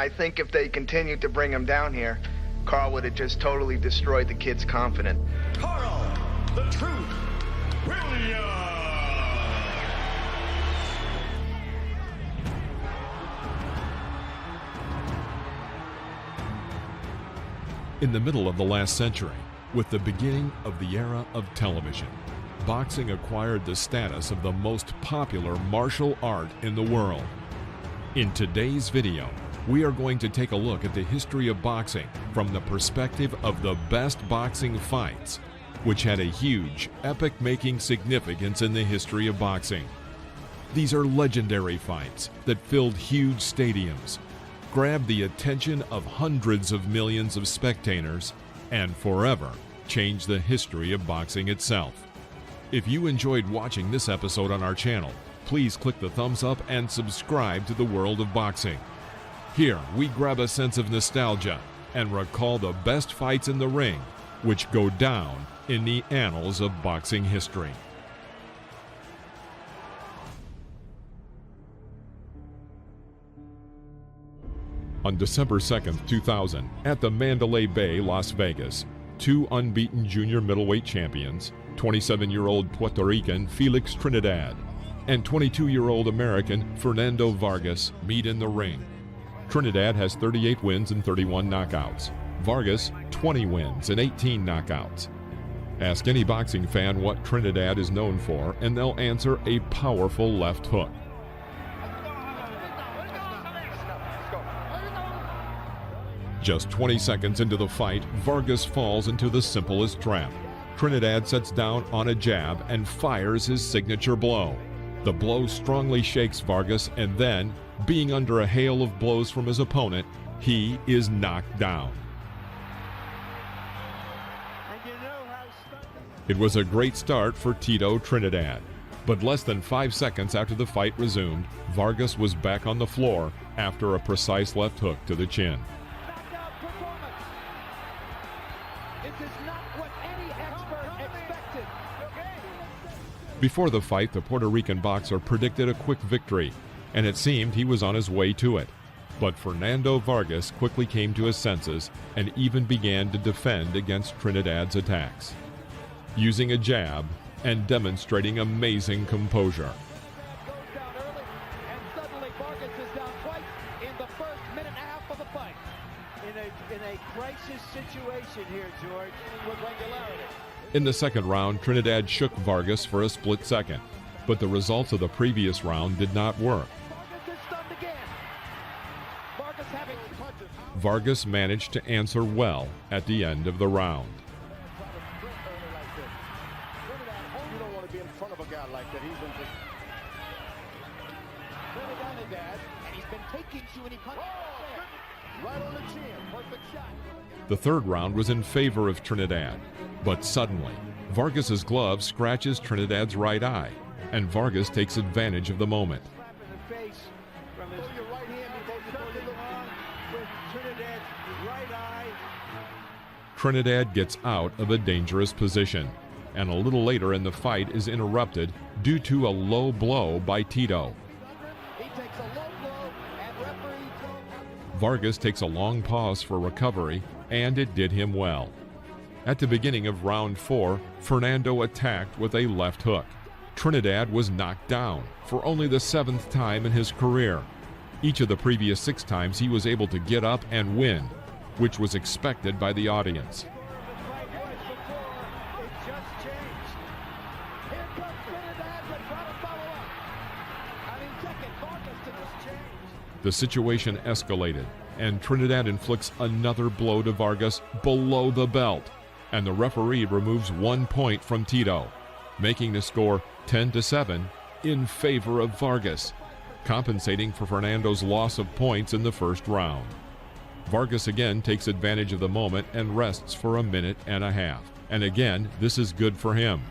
I think if they continued to bring him down here, Carl would have just totally destroyed the kid's confidence. Carl, the Truth, Williams. In the middle of the last century, with the beginning of the era of television, boxing acquired the status of the most popular martial art in the world. In today's video, we are going to take a look at the history of boxing from the perspective of the best boxing fights, which had a huge, epic-making significance in the history of boxing. These are legendary fights that filled huge stadiums, grabbed the attention of hundreds of millions of spectators, and forever changed the history of boxing itself. If you enjoyed watching this episode on our channel, please click the thumbs up and subscribe to the world of boxing. Here, we grab a sense of nostalgia and recall the best fights in the ring, which go down in the annals of boxing history. On December 2nd, 2000, at the Mandalay Bay, Las Vegas, two unbeaten junior middleweight champions, 27-year-old Puerto Rican Felix Trinidad and 22-year-old American Fernando Vargas, meet in the ring. Trinidad has 38 wins and 31 knockouts. Vargas, 20 wins and 18 knockouts. Ask any boxing fan what Trinidad is known for, and they'll answer a powerful left hook. Just 20 seconds into the fight, Vargas falls into the simplest trap. Trinidad sets down on a jab and fires his signature blow. The blow strongly shakes Vargas, and then, being under a hail of blows from his opponent, he is knocked down. It was a great start for Tito Trinidad, but less than 5 seconds after the fight resumed, Vargas was back on the floor after a precise left hook to the chin. Before the fight, the Puerto Rican boxer predicted a quick victory, and it seemed he was on his way to it. But Fernando Vargas quickly came to his senses and even began to defend against Trinidad's attacks, using a jab and demonstrating amazing composure. In a crisis situation here, George, with regularity. In the second round, Trinidad shook Vargas for a split second, but the results of the previous round did not work. Vargas managed to answer well at the end of the round. You don't want to be in front of a guy like that. He's been just... and he's been taking too many punches. Right on the chin. Perfect shot. The third round was in favor of Trinidad, but suddenly, Vargas's glove scratches Trinidad's right eye, and Vargas takes advantage of the moment. Trinidad gets out of a dangerous position, and a little later in the fight is interrupted due to a low blow by Tito. Vargas takes a long pause for recovery, and it did him well. At the beginning of round 4, Fernando attacked with a left hook. Trinidad was knocked down for only the 7th time in his career. Each of the previous 6 times he was able to get up and win, which was expected by the audience. The situation escalated, and Trinidad inflicts another blow to Vargas below the belt, and the referee removes 1 point from Tito, making the score 10-7 in favor of Vargas, compensating for Fernando's loss of points in the first round. Vargas again takes advantage of the moment and rests for a minute and a half, and again this is good for him.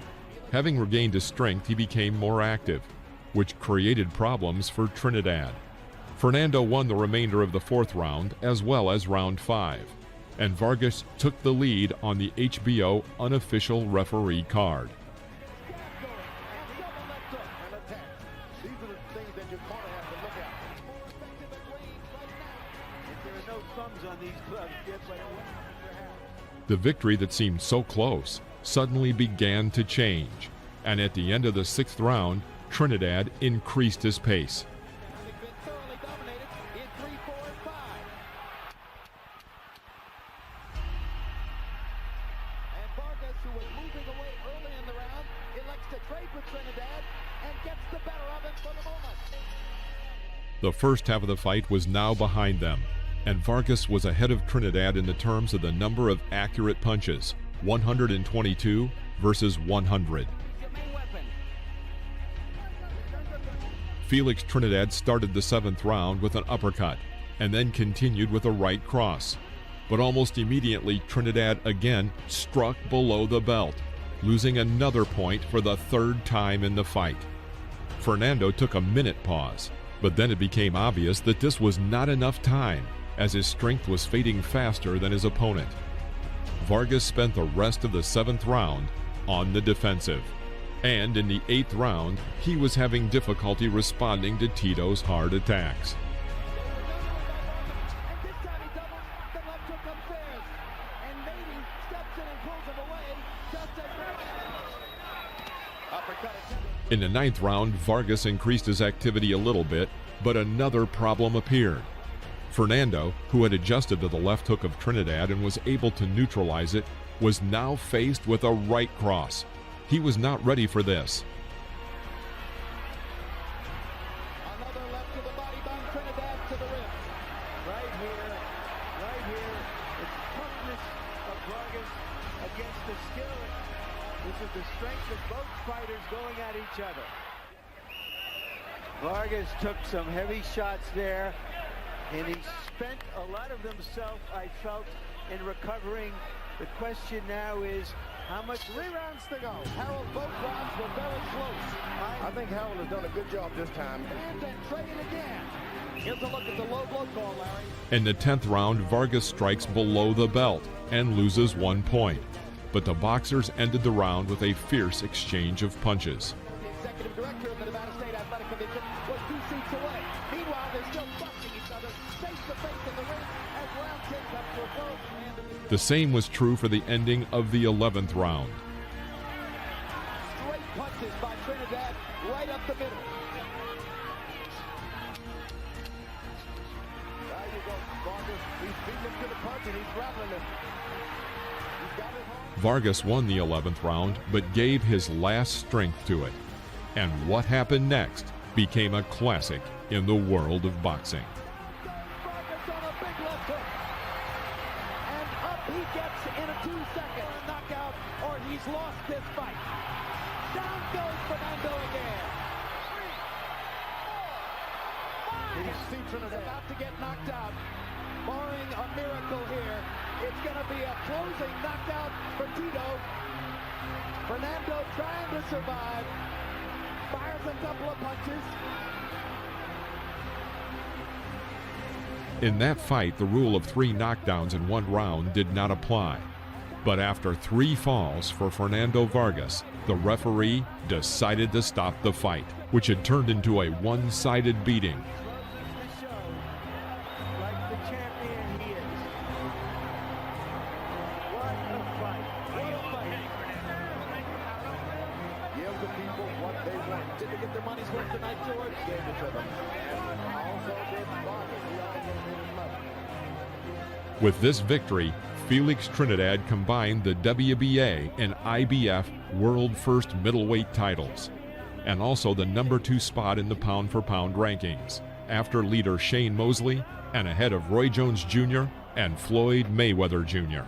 Having regained his strength, he became more active, which created problems for Trinidad. Fernando won the remainder of the 4th round as well as round 5, and Vargas took the lead on the HBO unofficial referee card. no thumbs on these gloves, Skip, but The victory that seemed so close suddenly began to change, and at the end of the 6th round, Trinidad increased his pace. Having been thoroughly dominated in 3, 4, and 5. And Vargas, who was moving away early in the round, elects to trade with Trinidad and gets the better of him for the moment. The first half of the fight was now behind them, and Vargas was ahead of Trinidad in the terms of the number of accurate punches, 122 versus 100. Your main weapon. Felix Trinidad started the 7th round with an uppercut and then continued with a right cross. But almost immediately, Trinidad again struck below the belt, losing another point for the 3rd time in the fight. Fernando took a minute pause, but then it became obvious that this was not enough time, as his strength was fading faster than his opponent. Vargas spent the rest of the 7th round on the defensive, and in the 8th round, he was having difficulty responding to Tito's hard attacks. And this time he doubles the left hook upstairs. And Nady steps in and pulls him away just as uppercut attempt. In the 9th round, Vargas increased his activity a little bit, but another problem appeared. Fernando, who had adjusted to the left hook of Trinidad and was able to neutralize it, was now faced with a right cross. He was not ready for this. Another left to the body by Trinidad to the ribs. right here, it's toughness of Vargas against the skill. This is the strength of both fighters going at each other. Vargas took some heavy shots there, and he spent a lot of himself, I felt, in recovering. The question now is, how much? 3 rounds to go. Harold, both rounds were very close. I think Harold has done a good job this time. And then trade it again. Here's a look at the low blow call, Larry. In the 10th round, Vargas strikes below the belt and loses 1 point. But the boxers ended the round with a fierce exchange of punches. The executive director of the Nevada State Athletic Commission was 2 seats away. Meanwhile, they're still busting each other face to face in the ring as round 10 comes to a close. The same was true for the ending of the 11th round. Straight punches by Trinidad right up the middle. There you go, Vargas. He's beating him to the punch and he's grappling him. He's got it home. Vargas won the 11th round, but gave his last strength to it. And what happened next became a classic in the world of boxing. Vargas on a big left hook. And up he gets in a 2-second knockout, or he's lost this fight. Down goes Fernando again. 3, 4, 5. Did you see Trinidad about to get knocked out? Barring a miracle here, it's going to be a closing knockout for Tito. Fernando trying to survive. Fires a couple of punches. In that fight, the rule of 3 knockdowns in 1 round did not apply. But after 3 falls for Fernando Vargas, the referee decided to stop the fight, which had turned into a one-sided beating. Closes the show like the champion he is. What a fight. What a fight. Give the people what they want. Did they get their money's worth tonight, George? Gave it to them. And also did Vargas. He also made him money. With this victory, Felix Trinidad combined the WBA and IBF World First Middleweight titles, and also the #2 spot in the pound-for-pound rankings, after leader Shane Mosley and ahead of Roy Jones Jr. and Floyd Mayweather Jr.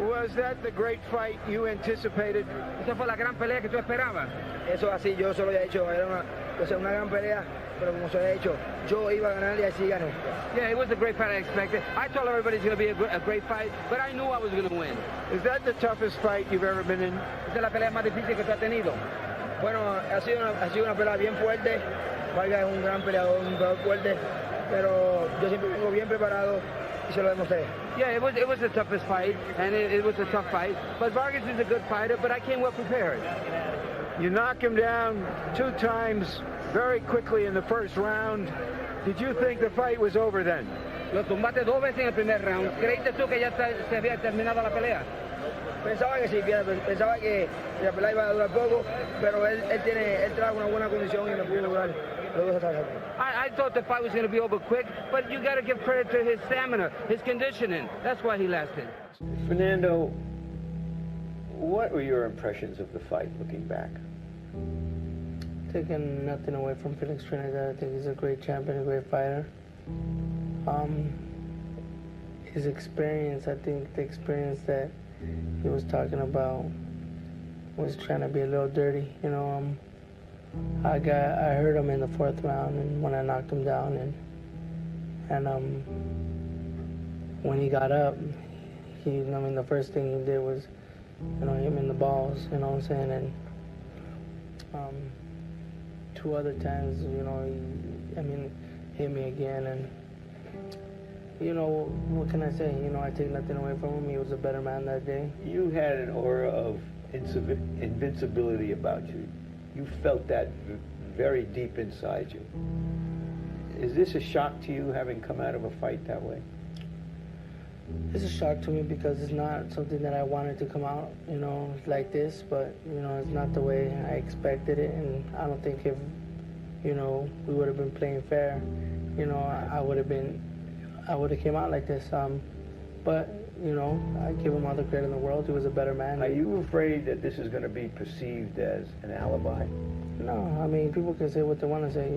Was that the great fight you anticipated? Esa fue la gran pelea que tú esperabas. Eso así, yo solo había dicho, era una gran pelea, pero como se había dicho, yo iba a ganar y así ganó. Yeah, it was the great fight I expected. I told everybody it's going to be a great fight, but I knew I was going to win. Is that the toughest fight you've ever been in? Esa es la pelea más difícil que tú has tenido. Bueno, ha sido una pelea bien fuerte. Vargas es un gran peleador, un peleador fuerte, pero yo siempre vengo bien preparado. Yeah, it was the toughest fight, and it was a tough fight. But Vargas is a good fighter, but I came well prepared. You knock him down 2 times very quickly in the first round. Did you think the fight was over then? Lo tumbaste 2 veces en el primer round. ¿Creíste tú que ya se había terminado la pelea? Pensaba que sí, pensaba que la pelea iba a durar poco, pero él trae una buena condición y me pudo durar los 2 hasta. I thought the fight was going to be over quick, but you got to give credit to his stamina, his conditioning. That's why he lasted. Fernando, what were your impressions of the fight looking back? Taking nothing away from Felix Trinidad, I think he's a great champion, a great fighter. His experience, I think the experience that he was talking about was trying to be a little dirty. You know, I heard him in the 4th round, and when I knocked him down, and when he got up, the first thing he did was, hit me in the balls. You know what I'm saying? And 2 other times, he hit me again, and what can I say? I take nothing away from him. He was a better man that day. You had an aura of invincibility about you. You felt that very deep inside you. Is this a shock to you, having come out of a fight that way? It's a shock to me because it's not something that I wanted to come out, like this, but, it's not the way I expected it, and I don't think if, we would have been playing fair, I would have came out like this, but, I give him all the credit in the world. He was a better man. Are you afraid that this is going to be perceived as an alibi? No, people can say what they want to say,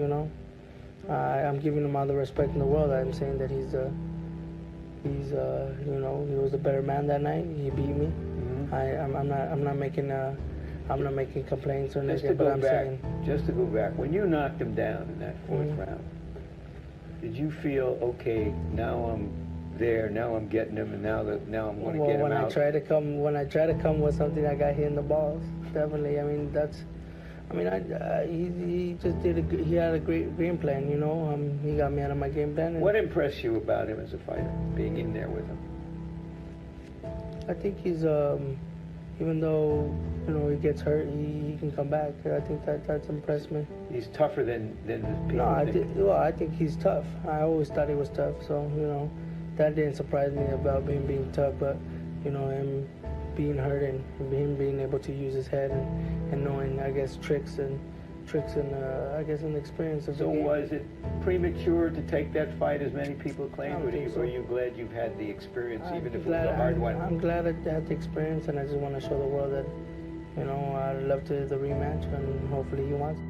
I'm giving him all the respect in the world. I'm saying that he was a better man that night. He beat me. Mm-hmm. I'm not making complaints or anything, but I'm saying. Just to go back, when you knocked him down in that 4th mm-hmm. round, did you feel, okay, now I'm there, now I'm getting him, and now I'm going to get him when out? When I try to come with something, I got hit in the balls. Definitely. He just he had a great game plan, he got me out of my game plan. What impressed you about him as a fighter, being in there with him? I think he's, even though, he gets hurt, he can come back. I think that's impressed me. He's tougher than the people I think he's tough. I always thought he was tough, so, that didn't surprise me about him being tough, but, him being hurt and him being able to use his head and knowing, I guess, tricks and I guess an experience of the game. So was it premature to take that fight, as many people claimed, or are you glad you've had the experience, even if it was a hard one? I'm glad I had the experience, and I just want to show the world that, I'd love to the rematch, and hopefully he wants it.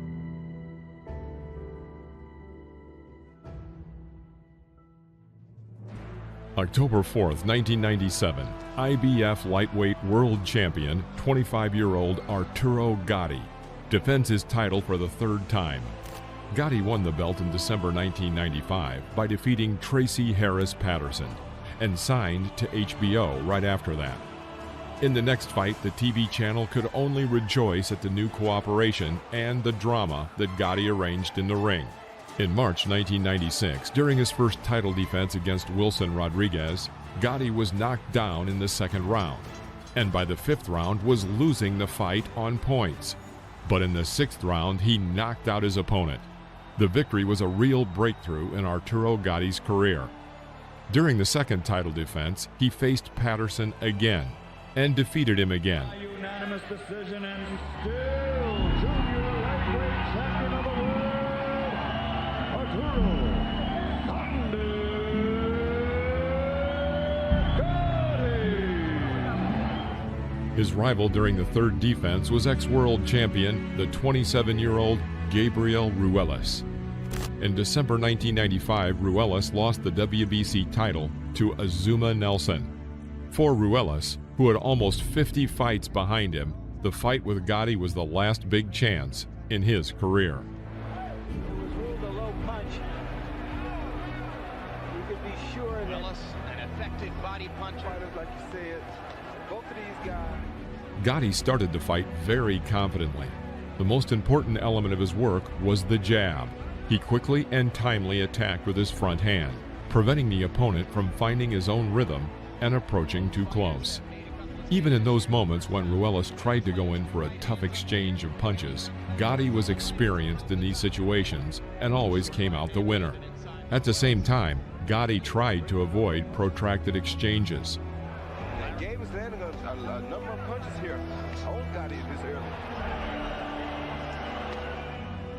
October 4th, 1997, IBF lightweight world champion, 25-year-old Arturo Gatti, defends his title for the 3rd time. Gatti won the belt in December 1995 by defeating Tracy Harris Patterson and signed to HBO right after that. In the next fight, the TV channel could only rejoice at the new cooperation and the drama that Gatti arranged in the ring. In March 1996, during his first title defense against Wilson Rodriguez, Gatti was knocked down in the 2nd round, and by the 5th round was losing the fight on points. But in the 6th round, he knocked out his opponent. The victory was a real breakthrough in Arturo Gatti's career. During the 2nd title defense, he faced Patterson again and defeated him again. A unanimous decision, and still junior lightweight champion of the world, Arturo Gatti. His rival during the 3rd defense was ex-world champion, the 27-year-old Gabriel Ruelas. In December 1995, Ruelas lost the WBC title to Azuma Nelson. For Ruelas, who had almost 50 fights behind him, the fight with Gatti was the last big chance in his career. It was ruled a low punch. You could be sure that an effective body punch. fighters, like you said, both of these guys. Gatti started the fight very confidently. The most important element of his work was the jab. He quickly and timely attacked with his front hand, preventing the opponent from finding his own rhythm and approaching too close. Even in those moments when Ruelas tried to go in for a tough exchange of punches, Gatti was experienced in these situations and always came out the winner. At the same time, Gatti tried to avoid protracted exchanges. Gabe was landing a number of punches here on Gatti this early.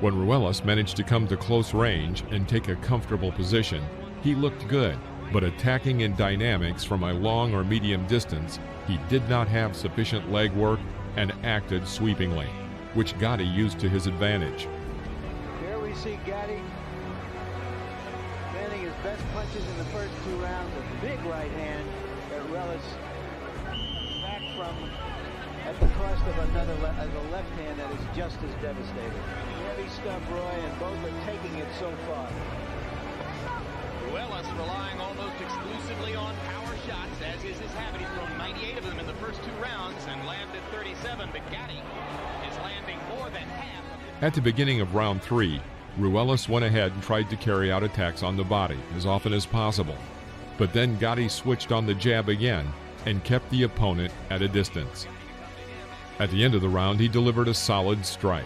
When Ruelas managed to come to close range and take a comfortable position, he looked good, but attacking in dynamics from a long or medium distance, he did not have sufficient leg work and acted sweepingly, which Gatti used to his advantage. Here we see Gatti landing his best punches in the first 2 rounds. A big right hand that Ruelas back from at the cost of another a left hand that is just as devastating. Heavy stuff, Roy, and both are taking it so far. Ruelas relying almost exclusively on power shots, as is his habit. He's thrown 98 of them in the first 2 rounds and landed 37, but Gatti is landing more than half. At the beginning of round 3, Ruelas went ahead and tried to carry out attacks on the body as often as possible. But then Gatti switched on the jab again and kept the opponent at a distance. At the end of the round, he delivered a solid strike.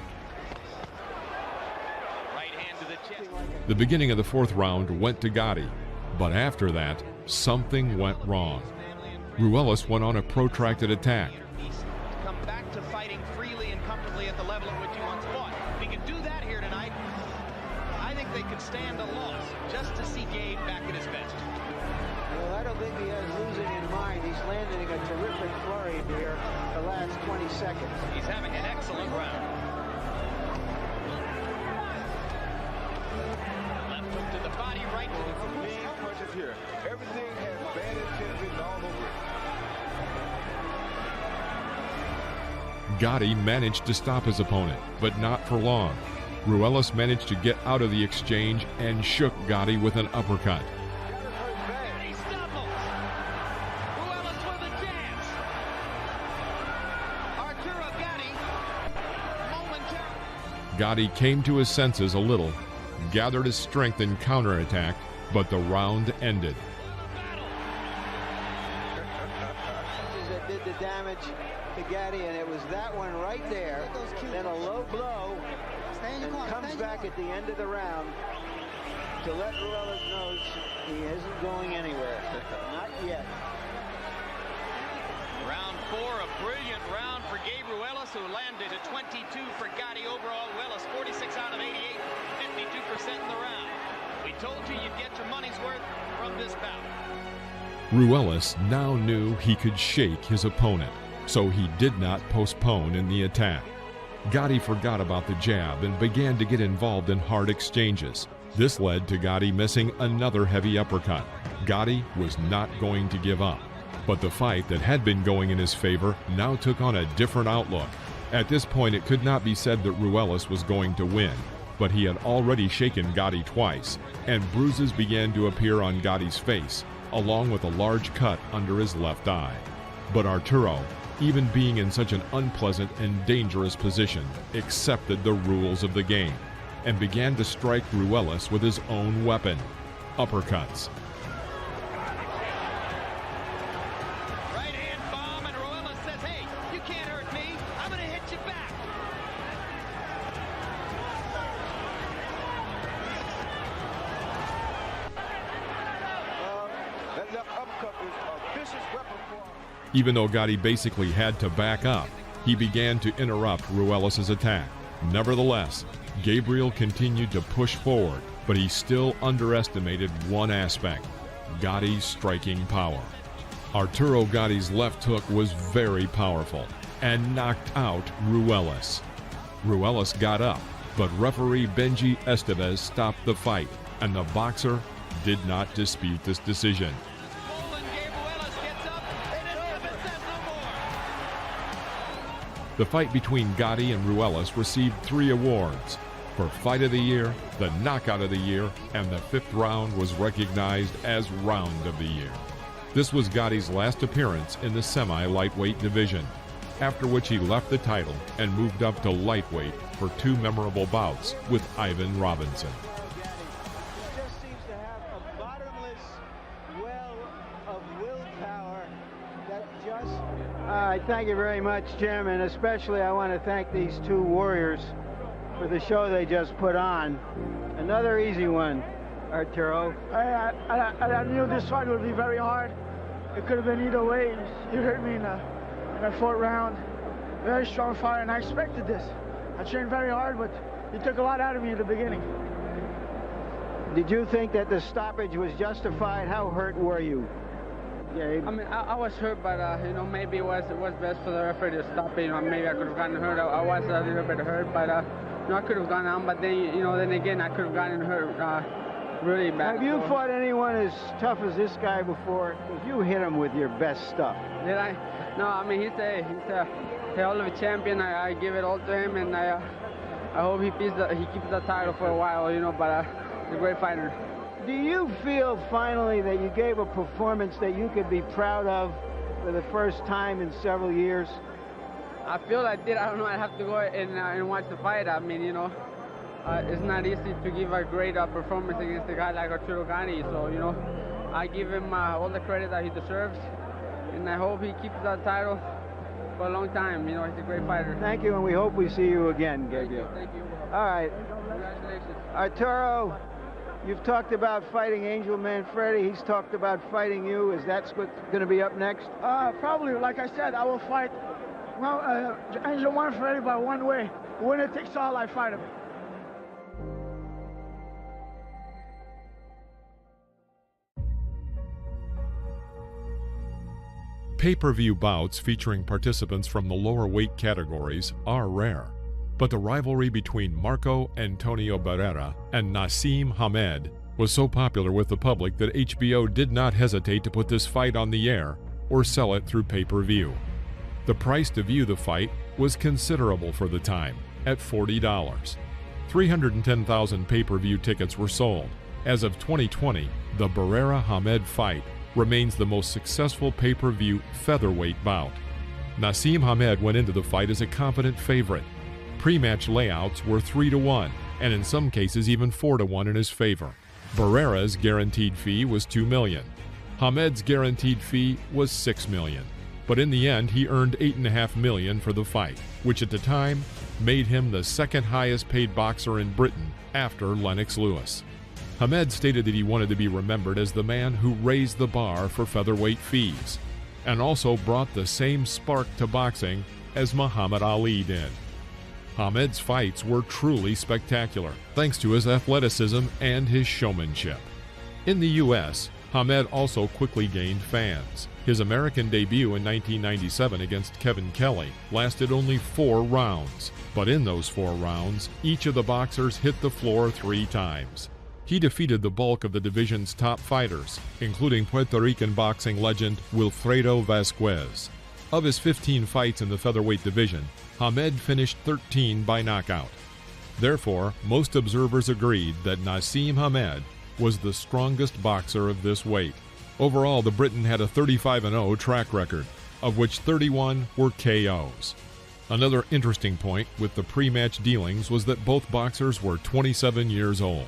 Right hand to the chest. The beginning of the 4th round went to Gatti, but after that, something went wrong. Ruelas went on a protracted attack. He's come back to fighting freely and comfortably at the level at which he once fought. If he can do that here tonight, I think they could stand a loss just to see Gabe back at his best. Well, I don't think he has losing in mind. He's landing a terrific flurry here the last 20 seconds. He's having an excellent round. Left hook to the body, right to the Mean punches here. Everything has bad intentions all over it. Gatti managed to stop his opponent, but not for long. Ruelas managed to get out of the exchange and shook Gatti with an uppercut. He stumbles. Ruelas with a chance. Arturo Gatti momentarily. Gatti came to his senses a little, gathered his strength and counterattacked, but the round ended. That did the damage to Gatti, and it was that one right there. Then a low blow, and comes back at the end of the round to let Ruelas know he isn't going anywhere. Not yet. Round 4, a brilliant round for Gabe Ruelas, who landed a 22 for Gatti overall. Ruelas 46 out of 88, 52% in the round. We told you you'd get your money's worth from this bout. Ruelas now knew he could shake his opponent, so he did not postpone in the attack. Gatti forgot about the jab and began to get involved in hard exchanges. This led to Gatti missing another heavy uppercut. Gatti was not going to give up, but the fight that had been going in his favor now took on a different outlook. At this point, it could not be said that Ruelas was going to win, but he had already shaken Gatti twice, and bruises began to appear on Gatti's face, along with a large cut under his left eye. But Arturo, even being in such an unpleasant and dangerous position, accepted the rules of the game and began to strike Ruelas with his own weapon, uppercuts. Right hand bomb, and Ruelas says, hey, you can't hurt me. I'm going to hit you back. That left uppercut is a vicious repertoire. Even though Gatti basically had to back up, he began to interrupt Ruelas' attack. Nevertheless, Gabriel continued to push forward, but he still underestimated one aspect: Gatti's striking power. Arturo Gatti's left hook was very powerful and knocked out Ruelas. Ruelas got up, but referee Benji Estevez stopped the fight, and the boxer did not dispute this decision. The fight between Gatti and Ruelas received 3 awards. For Fight of the Year, the Knockout of the Year, and the 5th round was recognized as Round of the Year. This was Gatti's last appearance in the semi-lightweight division, after which he left the title and moved up to lightweight for 2 memorable bouts with Ivan Robinson. Just seems to have a bottomless well of willpower that just... All right, thank you very much, Jim, and especially I want to thank these 2 warriors for the show they just put on. Another easy one. Arturo? I knew this fight would be very hard. It could have been either way. You hurt me in the fourth round. Very strong fight, and I expected this. I trained very hard, but you took a lot out of me at the beginning. Did you think that the stoppage was justified? How hurt were you? I mean, I was hurt, but you know, maybe it was best for the referee to stop it. You know, maybe I could have gotten hurt. I was a little bit hurt, but you know, I could have gone down. But then, you know, then again, I could have gotten hurt really bad. Have you fought anyone as tough as this guy before? Because you hit him with your best stuff. Did I? No, I mean, he's a hell of a champion. I give it all to him, and I hope he keeps the title for a while. You know, but he's a great fighter. Do you feel finally that you gave a performance that you could be proud of for the first time in several years? I feel I did. I don't know. I have to go and watch the fight. I mean, you know, it's not easy to give a great performance against a guy like Arturo Gatti. So, you know, I give him all the credit that he deserves, and I hope he keeps that title for a long time. You know, he's a great fighter. Thank you, and we hope we see you again, Gabriel. Thank you. All right. Congratulations. Arturo, you've talked about fighting Angel Manfredi. He's talked about fighting you. Is that what's going to be up next? Probably. Like I said, I will fight Angel Manfredi by one way. Winner takes all, I fight him. Pay-per-view bouts featuring participants from the lower weight categories are rare, but the rivalry between Marco Antonio Barrera and Naseem Hamed was so popular with the public that HBO did not hesitate to put this fight on the air or sell it through pay-per-view. The price to view the fight was considerable for the time, at $40. 310,000 pay-per-view tickets were sold. As of 2020, the Barrera-Hamed fight remains the most successful pay-per-view featherweight bout. Naseem Hamed went into the fight as a confident favorite. Pre-match layouts were 3-1, and in some cases even 4-1 in his favor. Barrera's guaranteed fee was $2 million. Hamed's guaranteed fee was $6 million. But in the end, he earned $8.5 million for the fight, which at the time made him the second highest paid boxer in Britain after Lennox Lewis. Hamed stated that he wanted to be remembered as the man who raised the bar for featherweight fees, and also brought the same spark to boxing as Muhammad Ali did. Hamed's fights were truly spectacular, thanks to his athleticism and his showmanship. In the U.S., Hamed also quickly gained fans. His American debut in 1997 against Kevin Kelly lasted only 4 rounds, but in those 4 rounds, each of the boxers hit the floor 3 times. He defeated the bulk of the division's top fighters, including Puerto Rican boxing legend Wilfredo Vasquez. Of his 15 fights in the featherweight division, Hamed finished 13 by knockout. Therefore, most observers agreed that Naseem Hamed was the strongest boxer of this weight. Overall, the Briton had a 35-0 track record, of which 31 were KOs. Another interesting point with the pre-match dealings was that both boxers were 27 years old.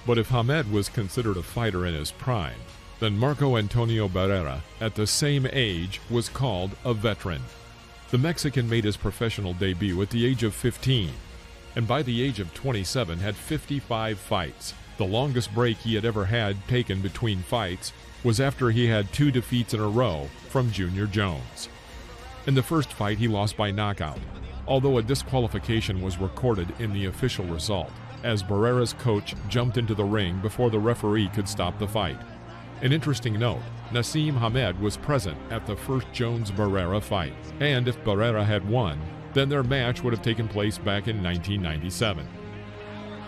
But if Hamed was considered a fighter in his prime, then Marco Antonio Barrera, at the same age, was called a veteran. The Mexican made his professional debut at the age of 15, and by the age of 27 had 55 fights. The longest break he had ever had taken between fights was after he had 2 defeats in a row from Junior Jones. In the first fight, he lost by knockout, although a disqualification was recorded in the official result, as Barrera's coach jumped into the ring before the referee could stop the fight. An interesting note, Naseem Hamed was present at the first Jones-Barrera fight, and if Barrera had won, then their match would have taken place back in 1997.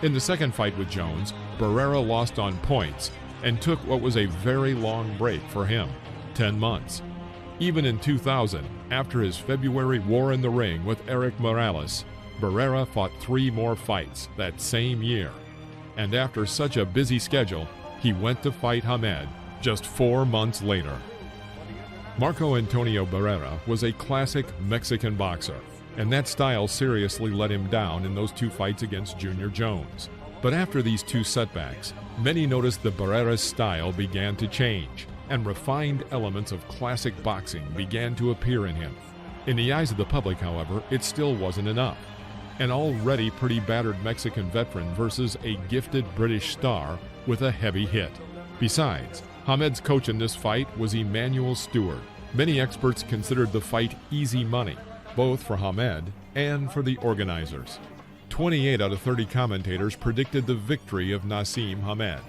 In the second fight with Jones, Barrera lost on points and took what was a very long break for him, 10 months. Even in 2000, after his February War in the Ring with Eric Morales, Barrera fought 3 more fights that same year. And after such a busy schedule, he went to fight Hamed just 4 months later. Marco Antonio Barrera was a classic Mexican boxer, and that style seriously let him down in those 2 fights against Junior Jones. But after these 2 setbacks, many noticed that Barrera's style began to change, and refined elements of classic boxing began to appear in him. In the eyes of the public, however, it still wasn't enough. An already pretty battered Mexican veteran versus a gifted British star with a heavy hit. Besides, Hamed's coach in this fight was Emanuel Steward. Many experts considered the fight easy money, both for Hamed and for the organizers. 28 out of 30 commentators predicted the victory of Naseem Hamed.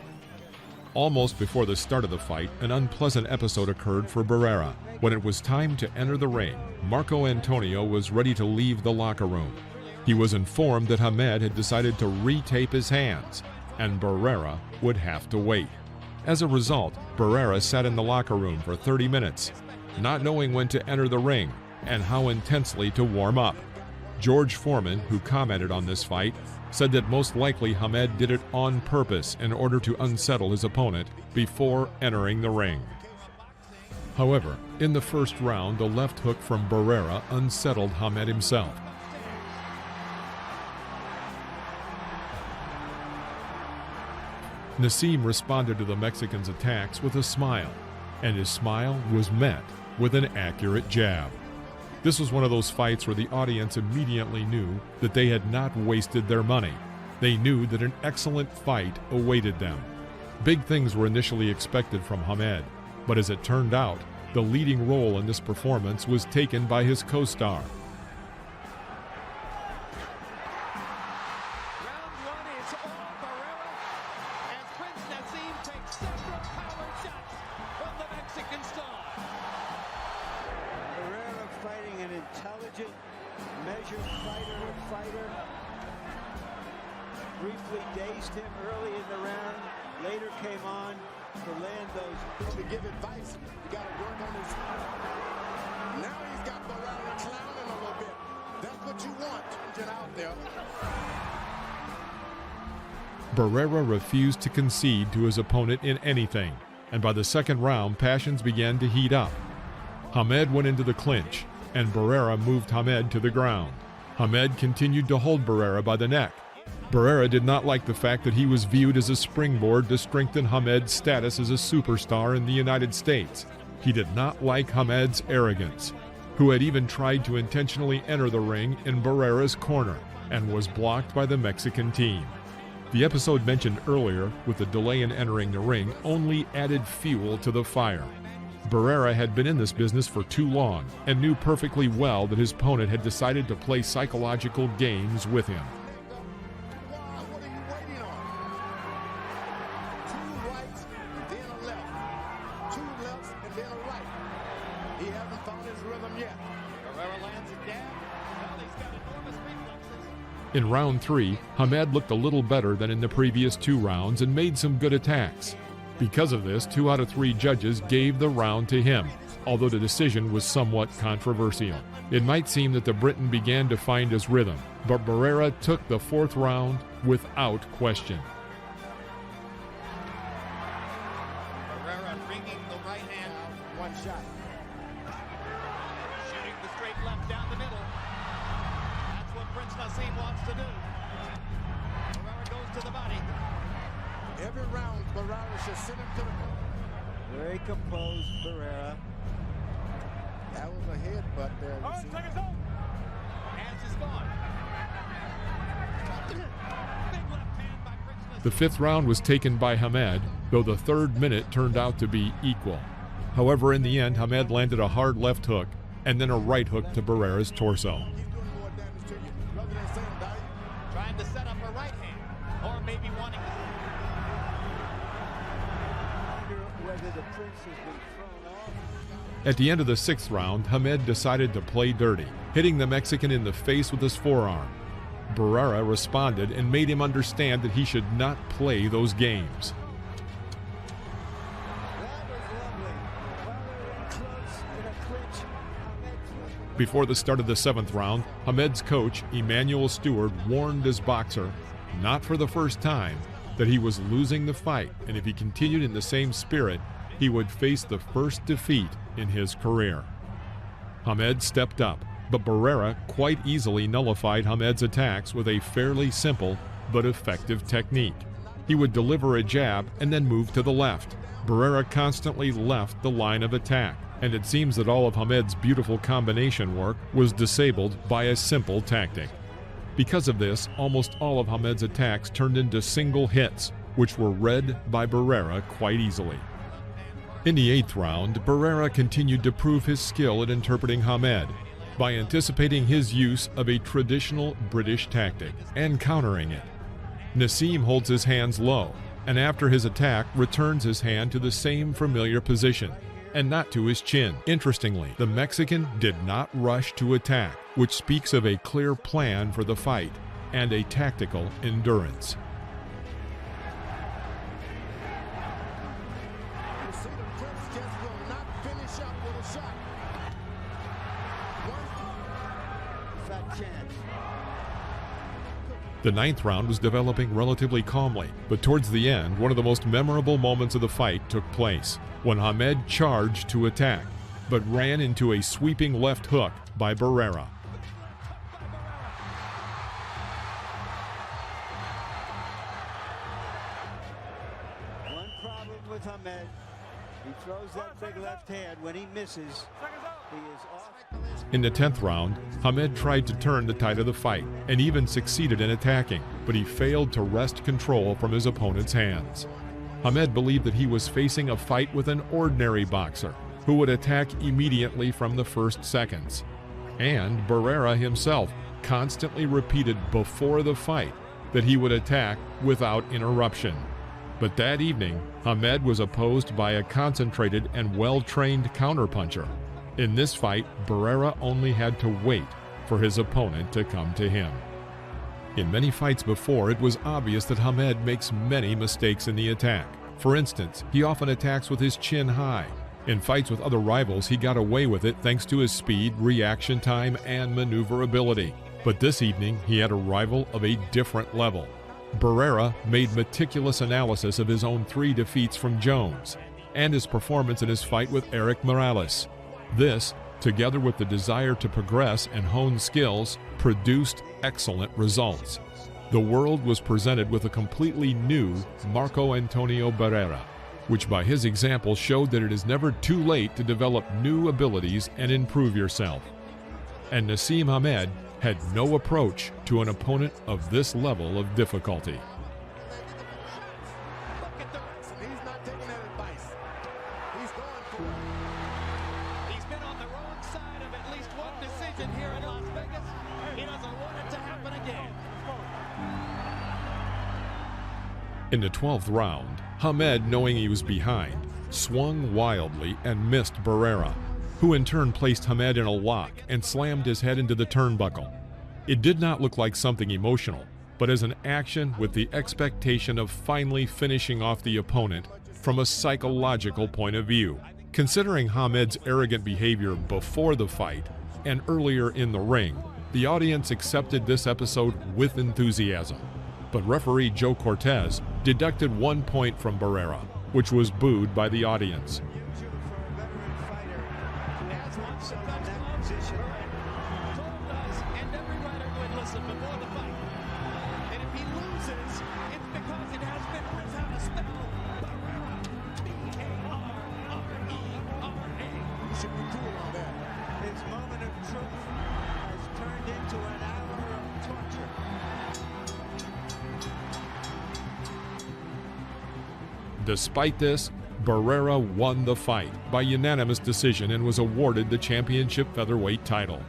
Almost before the start of the fight, an unpleasant episode occurred for Barrera. When it was time to enter the ring, Marco Antonio was ready to leave the locker room. He was informed that Hamed had decided to retape his hands, and Barrera would have to wait. As a result, Barrera sat in the locker room for 30 minutes, not knowing when to enter the ring and how intensely to warm up. George Foreman, who commented on this fight, said that most likely Hamed did it on purpose in order to unsettle his opponent before entering the ring. However, in the first round, the left hook from Barrera unsettled Hamed himself. Naseem responded to the Mexican's attacks with a smile, and his smile was met with an accurate jab. This was one of those fights where the audience immediately knew that they had not wasted their money. They knew that an excellent fight awaited them. Big things were initially expected from Hamed, but as it turned out, the leading role in this performance was taken by his co-star. Briefly dazed him early in the round, later came on to land those. To give advice, you got to work on his. Now he's got Barrera clowning a little bit. That's what you want, get out there. Barrera refused to concede to his opponent in anything, and by the second round, passions began to heat up. Hamed went into the clinch, and Barrera moved Hamed to the ground. Hamed continued to hold Barrera by the neck. Barrera did not like the fact that he was viewed as a springboard to strengthen Hamed's status as a superstar in the United States. He did not like Hamed's arrogance, who had even tried to intentionally enter the ring in Barrera's corner and was blocked by the Mexican team. The episode mentioned earlier, with the delay in entering the ring, only added fuel to the fire. Barrera had been in this business for too long and knew perfectly well that his opponent had decided to play psychological games with him. In round 3, Hamed looked a little better than in the previous 2 rounds and made some good attacks. Because of this, 2 out of 3 judges gave the round to him, although the decision was somewhat controversial. It might seem that the Briton began to find his rhythm, but Barrera took the 4th round without question. Barrera bringing the right hand, one shot. Shooting the straight left down the middle. That's what Prince Naseem wants to do. Barrera goes to the body. Every round, Barrera should send him to the... Very composed, Barrera. That was a headbutt there. Oh, take us home. Hands is gone. Big left hand by Prince Naseem. The 5th round was taken by Hamed, though the 3rd minute turned out to be equal. However, in the end, Hamed landed a hard left hook and then a right hook to Barrera's torso. Trying to set up a right hand, or maybe wanting to... Whether the Prince has been thrown off. At the end of the 6th round, Hamed decided to play dirty, hitting the Mexican in the face with his forearm. Barrera responded and made him understand that he should not play those games. Before the start of the 7th round, Hamed's coach, Emanuel Steward, warned his boxer, not for the first time, that he was losing the fight, and if he continued in the same spirit, he would face the first defeat in his career. Hamed stepped up, but Barrera quite easily nullified Hamed's attacks with a fairly simple but effective technique. He would deliver a jab and then move to the left. Barrera constantly left the line of attack, and it seems that all of Hamed's beautiful combination work was disabled by a simple tactic. Because of this, almost all of Hamed's attacks turned into single hits, which were read by Barrera quite easily. In the 8th round, Barrera continued to prove his skill at interpreting Hamed by anticipating his use of a traditional British tactic and countering it. Naseem holds his hands low, and after his attack returns his hand to the same familiar position, and not to his chin. Interestingly, the Mexican did not rush to attack, which speaks of a clear plan for the fight and a tactical endurance. The 9th round was developing relatively calmly, but towards the end, one of the most memorable moments of the fight took place, when Hamed charged to attack, but ran into a sweeping left hook by Barrera. One problem with Hamed, he throws that big left hand. When he misses, he is off. In the 10th round, Hamed tried to turn the tide of the fight and even succeeded in attacking, but he failed to wrest control from his opponent's hands. Hamed believed that he was facing a fight with an ordinary boxer who would attack immediately from the first seconds. And Barrera himself constantly repeated before the fight that he would attack without interruption. But that evening, Hamed was opposed by a concentrated and well-trained counterpuncher. In this fight, Barrera only had to wait for his opponent to come to him. In many fights before, it was obvious that Hamed makes many mistakes in the attack. For instance, he often attacks with his chin high. In fights with other rivals, he got away with it thanks to his speed, reaction time, and maneuverability. But this evening, he had a rival of a different level. Barrera made meticulous analysis of his own 3 defeats from Jones and his performance in his fight with Erik Morales. This, together with the desire to progress and hone skills, produced excellent results. The world was presented with a completely new Marco Antonio Barrera, which by his example showed that it is never too late to develop new abilities and improve yourself. And Naseem Hamed had no approach to an opponent of this level of difficulty. In the 12th round, Hamed, knowing he was behind, swung wildly and missed Barrera, who in turn placed Hamed in a lock and slammed his head into the turnbuckle. It did not look like something emotional, but as an action with the expectation of finally finishing off the opponent from a psychological point of view. Considering Hamed's arrogant behavior before the fight and earlier in the ring, the audience accepted this episode with enthusiasm. But referee Joe Cortez deducted 1 point from Barrera, which was booed by the audience. Despite this, Barrera won the fight by unanimous decision and was awarded the championship featherweight title.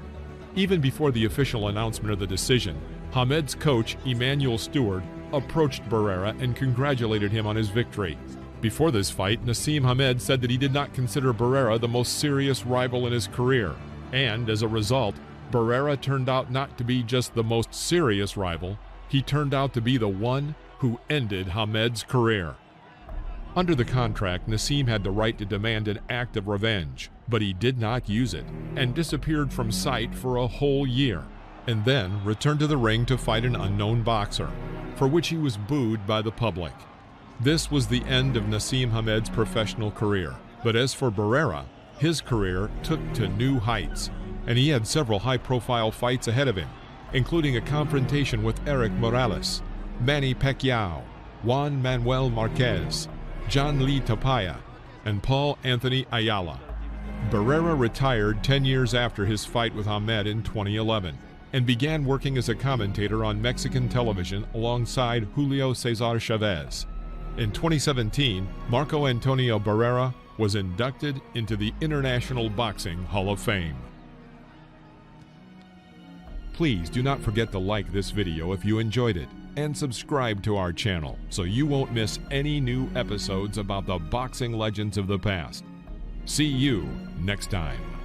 Even before the official announcement of the decision, Hamed's coach, Emanuel Stewart, approached Barrera and congratulated him on his victory. Before this fight, Naseem Hamed said that he did not consider Barrera the most serious rival in his career, and as a result, Barrera turned out not to be just the most serious rival, he turned out to be the one who ended Hamed's career. Under the contract, Naseem had the right to demand an act of revenge, but he did not use it and disappeared from sight for a whole year, and then returned to the ring to fight an unknown boxer, for which he was booed by the public. This was the end of Naseem Hamed's professional career, but as for Barrera, his career took to new heights, and he had several high-profile fights ahead of him, including a confrontation with Erik Morales, Manny Pacquiao, Juan Manuel Marquez, John Lee Tapia, and Paul Anthony Ayala. Barrera retired 10 years after his fight with Hamed in 2011 and began working as a commentator on Mexican television alongside Julio Cesar Chavez. In 2017, Marco Antonio Barrera was inducted into the International Boxing Hall of Fame. Please do not forget to like this video if you enjoyed it, and subscribe to our channel so you won't miss any new episodes about the boxing legends of the past. See you next time.